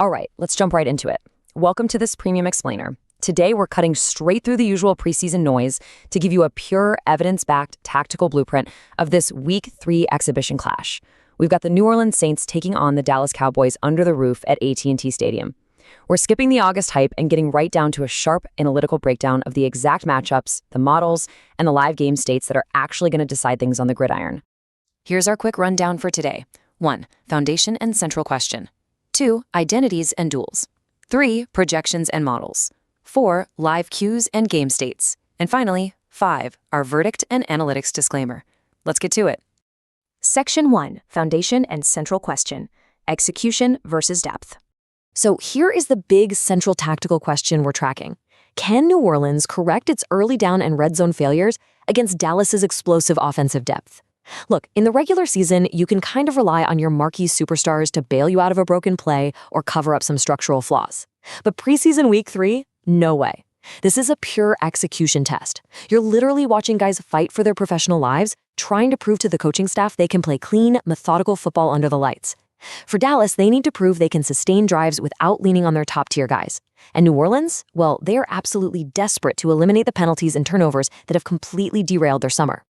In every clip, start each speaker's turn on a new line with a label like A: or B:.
A: All right, let's jump right into it. Welcome to this Premium Explainer. Today, we're cutting straight through the usual preseason noise to give you a pure, evidence-backed tactical blueprint of this Week 3 exhibition clash. We've got the New Orleans Saints taking on the Dallas Cowboys under the roof at AT&T Stadium. We're skipping the August hype and getting right down to a sharp analytical breakdown of the exact matchups, the models, and the live game states that are actually going to decide things on the gridiron. Here's our quick rundown for today. 1. Foundation and central question. 2. Identities and duels. 3. Projections and models. 4. Live cues and game states. And finally, 5. Our verdict and analytics disclaimer. Let's get to it.
B: Section 1. Foundation and central question. Execution versus depth.
A: So here is the big central tactical question we're tracking. Can New Orleans correct its early down and red zone failures against Dallas's explosive offensive depth? Look, in the regular season, you can kind of rely on your marquee superstars to bail you out of a broken play or cover up some structural flaws. But preseason Week 3? No way. This is a pure execution test. You're literally watching guys fight for their professional lives, trying to prove to the coaching staff they can play clean, methodical football under the lights. For Dallas, they need to prove they can sustain drives without leaning on their top-tier guys. And New Orleans? Well, they are absolutely desperate to eliminate the penalties and turnovers that have completely derailed their summer.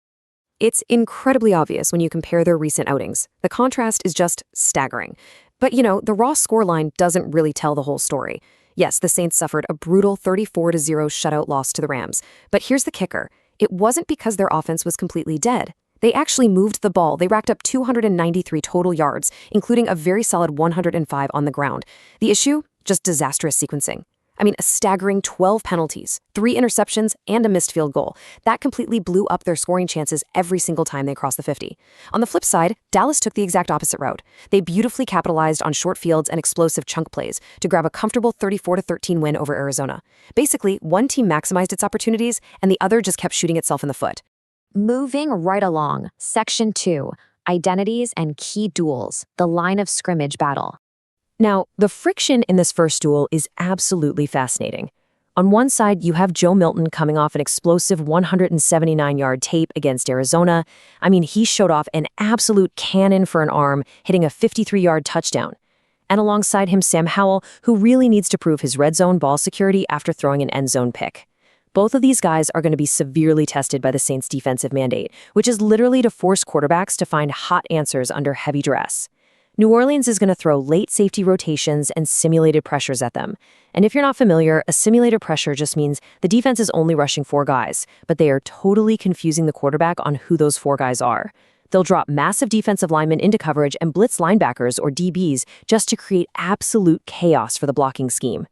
B: It's incredibly obvious when you compare their recent outings. The contrast is just staggering. But the raw scoreline doesn't really tell the whole story. Yes, the Saints suffered a brutal 34-0 shutout loss to the Rams. But here's the kicker. It wasn't because their offense was completely dead. They actually moved the ball. They racked up 293 total yards, including a very solid 105 on the ground. The issue? Just disastrous sequencing. A staggering 12 penalties, 3 interceptions, and a missed field goal. That completely blew up their scoring chances every single time they crossed the 50. On the flip side, Dallas took the exact opposite route. They beautifully capitalized on short fields and explosive chunk plays to grab a comfortable 34-13 win over Arizona. Basically, one team maximized its opportunities, and the other just kept shooting itself in the foot.
C: Moving right along, Section 2, Identities and Key Duels, the line of scrimmage battle.
A: Now, the friction in this first duel is absolutely fascinating. On one side, you have Joe Milton coming off an explosive 179-yard tape against Arizona. He showed off an absolute cannon for an arm, hitting a 53-yard touchdown. And alongside him, Sam Howell, who really needs to prove his red zone ball security after throwing an end zone pick. Both of these guys are going to be severely tested by the Saints' defensive mandate, which is literally to force quarterbacks to find hot answers under heavy duress. New Orleans is going to throw late safety rotations and simulated pressures at them. And if you're not familiar, a simulated pressure just means the defense is only rushing 4 guys, but they are totally confusing the quarterback on who those 4 guys are. They'll drop massive defensive linemen into coverage and blitz linebackers, or DBs, just to create absolute chaos for the blocking scheme.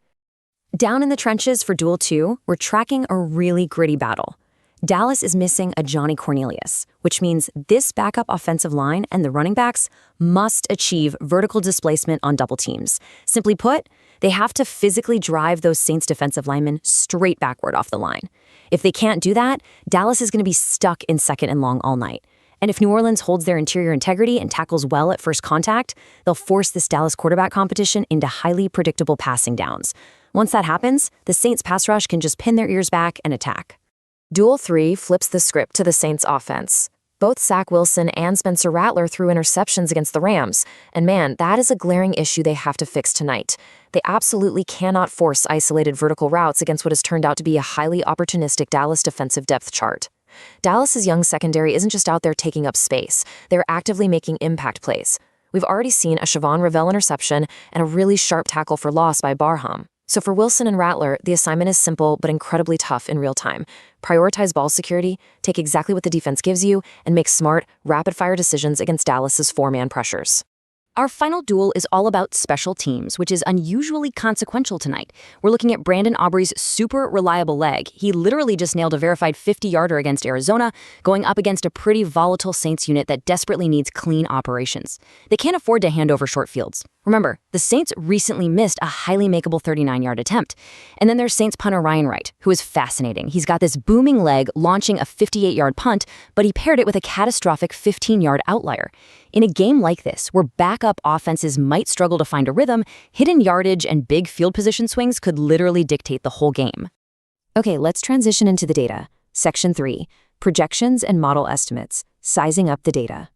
A: Down in the trenches for Duel 2, we're tracking a really gritty battle. Dallas is missing a Johnny Cornelius, which means this backup offensive line and the running backs must achieve vertical displacement on double teams. Simply put, they have to physically drive those Saints defensive linemen straight backward off the line. If they can't do that, Dallas is going to be stuck in second and long all night. And if New Orleans holds their interior integrity and tackles well at first contact, they'll force this Dallas quarterback competition into highly predictable passing downs. Once that happens, the Saints pass rush can just pin their ears back and attack. Duel 3 flips the script to the Saints offense. Both Zach Wilson and Spencer Rattler threw interceptions against the Rams, and man, that is a glaring issue they have to fix tonight. They absolutely cannot force isolated vertical routes against what has turned out to be a highly opportunistic Dallas defensive depth chart. Dallas's young secondary isn't just out there taking up space, they're actively making impact plays. We've already seen a Siobhan Ravel interception and a really sharp tackle for loss by Barham. So for Wilson and Rattler, the assignment is simple but incredibly tough in real time. Prioritize ball security, take exactly what the defense gives you, and make smart, rapid-fire decisions against Dallas's 4-man pressures. Our final duel is all about special teams, which is unusually consequential tonight. We're looking at Brandon Aubrey's super reliable leg. He literally just nailed a verified 50-yarder against Arizona, going up against a pretty volatile Saints unit that desperately needs clean operations. They can't afford to hand over short fields. Remember, the Saints recently missed a highly makeable 39-yard attempt. And then there's Saints punter Ryan Wright, who is fascinating. He's got this booming leg launching a 58-yard punt, but he paired it with a catastrophic 15-yard outlier. In a game like this, where backup offenses might struggle to find a rhythm, hidden yardage and big field position swings could literally dictate the whole game. Okay, let's transition into the data. Section 3, Projections and Model Estimates, Sizing Up the Data.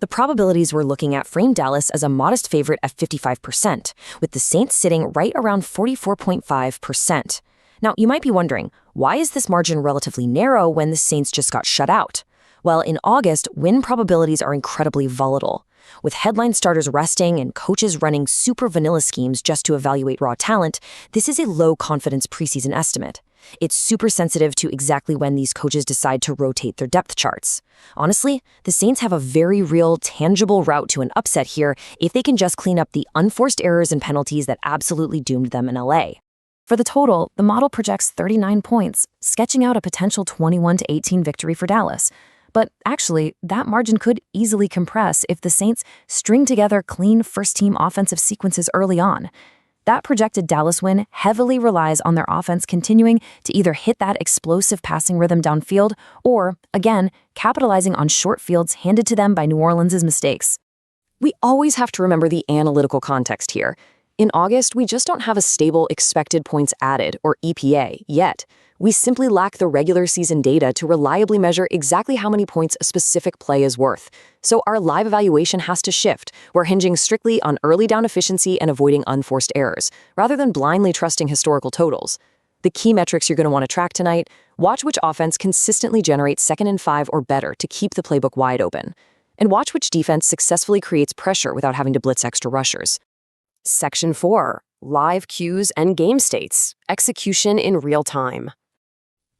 A: The probabilities we're looking at frame Dallas as a modest favorite at 55%, with the Saints sitting right around 44.5%. Now, you might be wondering, why is this margin relatively narrow when the Saints just got shut out? Well, in August, win probabilities are incredibly volatile. With headline starters resting and coaches running super vanilla schemes just to evaluate raw talent, this is a low-confidence preseason estimate. It's super sensitive to exactly when these coaches decide to rotate their depth charts. Honestly, the Saints have a very real, tangible route to an upset here if they can just clean up the unforced errors and penalties that absolutely doomed them in LA. For the total, the model projects 39 points, sketching out a potential 21-18 victory for Dallas. But actually, that margin could easily compress if the Saints string together clean first-team offensive sequences early on. That projected Dallas win heavily relies on their offense continuing to either hit that explosive passing rhythm downfield or, again, capitalizing on short fields handed to them by New Orleans' mistakes.
B: We always have to remember the analytical context here. In August, we just don't have a stable expected points added, or EPA, yet. We simply lack the regular season data to reliably measure exactly how many points a specific play is worth. So our live evaluation has to shift. We're hinging strictly on early down efficiency and avoiding unforced errors, rather than blindly trusting historical totals. The key metrics you're going to want to track tonight: watch which offense consistently generates 2nd and 5 or better to keep the playbook wide open. And watch which defense successfully creates pressure without having to blitz extra rushers. Section 4. Live cues and game states. Execution in real time.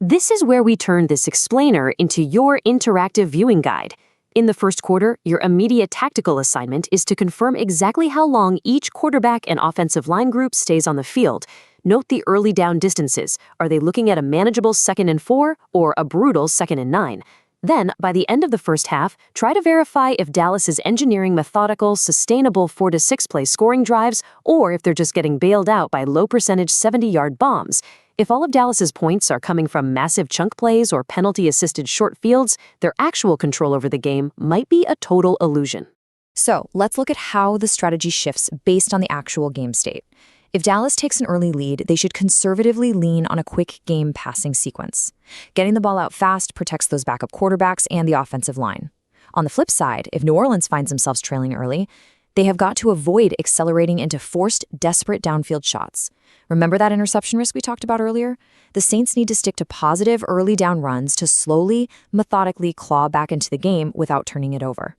A: This is where we turn this explainer into your interactive viewing guide. In the first quarter, your immediate tactical assignment is to confirm exactly how long each quarterback and offensive line group stays on the field. Note the early down distances. Are they looking at a manageable 2nd and 4 or a brutal 2nd and 9? Then, by the end of the first half, try to verify if Dallas is engineering methodical, sustainable 4-6 play scoring drives or if they're just getting bailed out by low-percentage 70-yard bombs. If all of Dallas's points are coming from massive chunk plays or penalty-assisted short fields, their actual control over the game might be a total illusion.
B: So, let's look at how the strategy shifts based on the actual game state. If Dallas takes an early lead, they should conservatively lean on a quick game passing sequence. Getting the ball out fast protects those backup quarterbacks and the offensive line. On the flip side, if New Orleans finds themselves trailing early, they have got to avoid accelerating into forced, desperate downfield shots. Remember that interception risk we talked about earlier? The Saints need to stick to positive early down runs to slowly, methodically claw back into the game without turning it over.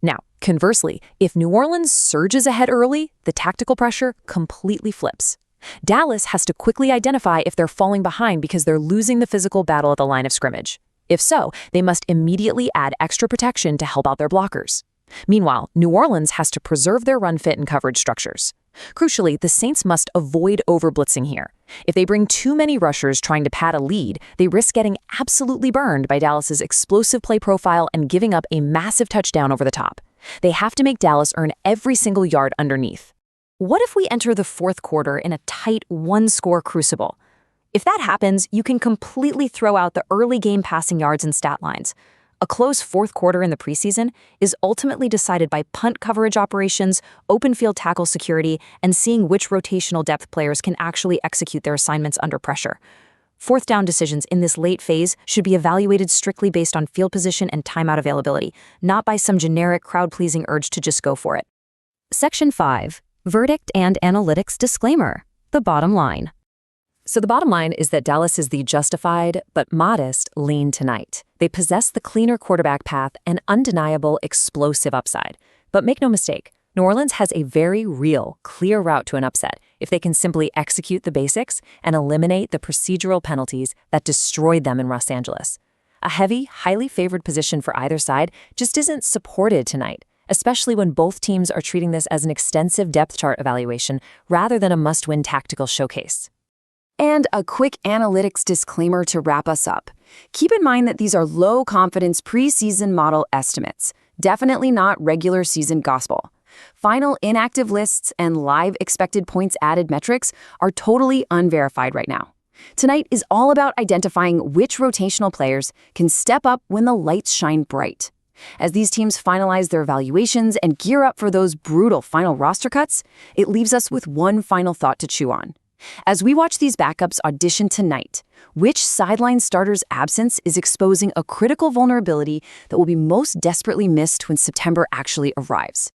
B: Now, conversely, if New Orleans surges ahead early, the tactical pressure completely flips. Dallas has to quickly identify if they're falling behind because they're losing the physical battle at the line of scrimmage. If so, they must immediately add extra protection to help out their blockers. Meanwhile, New Orleans has to preserve their run fit and coverage structures. Crucially, the Saints must avoid overblitzing here. If they bring too many rushers trying to pad a lead, they risk getting absolutely burned by Dallas's explosive play profile and giving up a massive touchdown over the top. They have to make Dallas earn every single yard underneath. What if we enter the fourth quarter in a tight one-score crucible? If that happens, you can completely throw out the early game passing yards and stat lines. A close fourth quarter in the preseason is ultimately decided by punt coverage operations, open field tackle security, and seeing which rotational depth players can actually execute their assignments under pressure. Fourth down decisions in this late phase should be evaluated strictly based on field position and timeout availability, not by some generic crowd-pleasing urge to just go for it. Section 5. Verdict and Analytics Disclaimer. The bottom line. So the bottom line is that Dallas is the justified but modest lean tonight. They possess the cleaner quarterback path and undeniable explosive upside. But make no mistake, New Orleans has a very real, clear route to an upset if they can simply execute the basics and eliminate the procedural penalties that destroyed them in Los Angeles. A heavy, highly favored position for either side just isn't supported tonight, especially when both teams are treating this as an extensive depth chart evaluation rather than a must-win tactical showcase. And a quick analytics disclaimer to wrap us up. Keep in mind that these are low-confidence preseason model estimates, definitely not regular season gospel. Final inactive lists and live expected points added metrics are totally unverified right now. Tonight is all about identifying which rotational players can step up when the lights shine bright. As these teams finalize their evaluations and gear up for those brutal final roster cuts, it leaves us with one final thought to chew on.
D: As we watch these backups audition tonight, which sideline starter's absence is exposing a critical vulnerability that will be most desperately missed when September actually arrives?